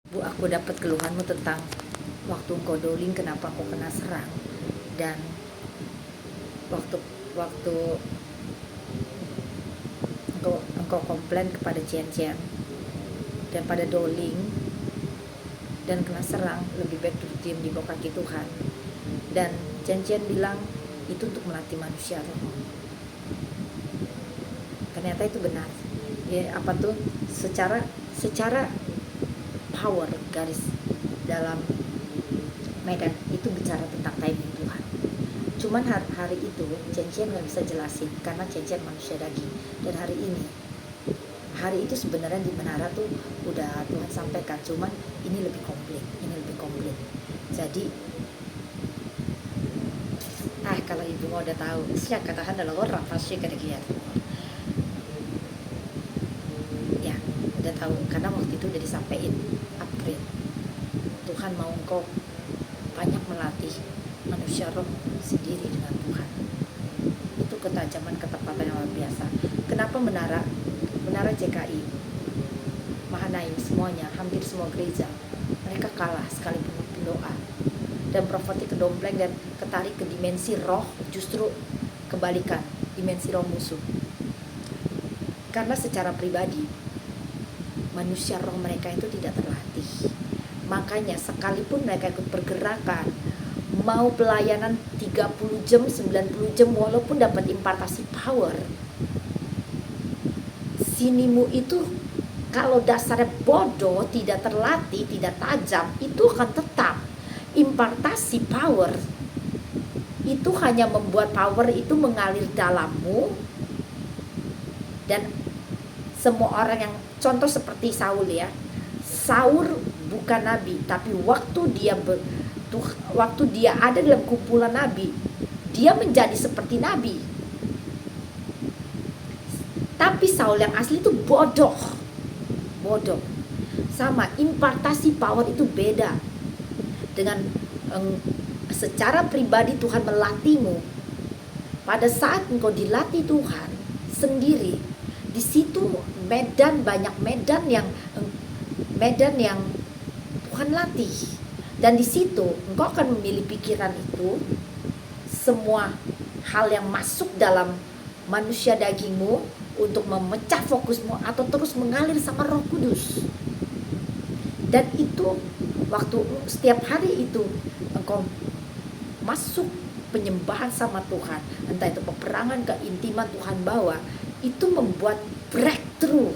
Bu, aku dapat keluhanmu tentang waktu engkau doling, kenapa kau kena serang, dan waktu waktu engkau komplain kepada Cian-Cian dan pada doling dan kena serang, lebih baik diam di bawah kaki Tuhan. Dan Cian-Cian bilang itu untuk melatih manusia roh. Ternyata itu benar. Ya, apa tuh secara power garis dalam medan itu bicara tentang timing Tuhan. Cuman hari itu Cian-Cian nggak bisa jelasin karena Cian-Cian manusia daging. Dan hari itu sebenarnya di menara tuh udah Tuhan sampaikan, cuman ini lebih komplit. Jadi kalau ibu mau udah tahu siapa katakan adalah orang pasti kedegian ya, udah tahu karena waktu itu udah disampaikan upgrade. Tuhan mau engkau banyak melatih manusia roh sendiri dengan Tuhan. Itu ketajaman, ketepatan yang luar biasa. Kenapa menara JKI, Mahanaim, semuanya, hampir semua gereja mereka kalah sekalipun doa dan profetik kedompleng dan ketarik ke dimensi roh, justru kebalikan, dimensi roh musuh. Karena secara pribadi manusia roh mereka itu tidak terlatih. Makanya sekalipun mereka ikut pergerakan, mau pelayanan 30 jam, 90 jam, walaupun dapat impartasi power, sinimu itu kalau dasarnya bodoh, tidak terlatih, tidak tajam, itu akan tetap impartasi power. Itu hanya membuat power itu mengalir dalammu. Dan semua orang yang contoh seperti Saul ya, Saul bukan nabi, tapi waktu dia ada dalam kumpulan nabi, dia menjadi seperti nabi. Tapi Saul yang asli itu bodoh. Sama, impartasi power itu beda. Dengan secara pribadi Tuhan melatihmu. Pada saat engkau dilatih Tuhan sendiri, di situ banyak medan yang Tuhan latih. Dan di situ engkau akan memilih pikiran itu, semua hal yang masuk dalam manusia dagingmu untuk memecah fokusmu atau terus mengalir sama Roh Kudus. Dan itu waktu setiap hari itu engkau masuk penyembahan sama Tuhan, entah itu peperangan, keintiman Tuhan bawa, itu membuat breakthrough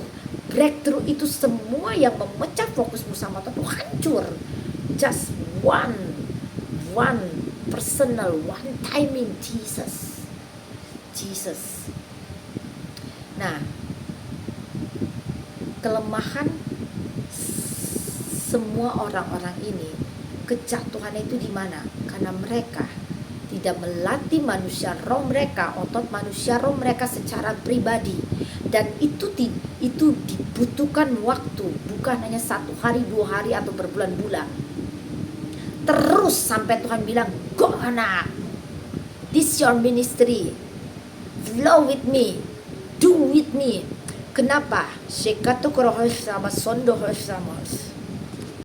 itu semua yang memecah fokusmu sama Tuhan itu hancur. Just one personal, one time in Jesus. Nah, kelemahan semua orang-orang ini, kejatuhannya itu di mana? Karena mereka tidak melatih manusia roh mereka, otot manusia roh mereka secara pribadi. Dan itu dibutuhkan waktu, bukan hanya 1 hari, 2 hari atau berbulan-bulan. Terus sampai Tuhan bilang, "Go anak, this your ministry, flow with me, do with me." Kenapa? Shekatu krohos sama sondo sama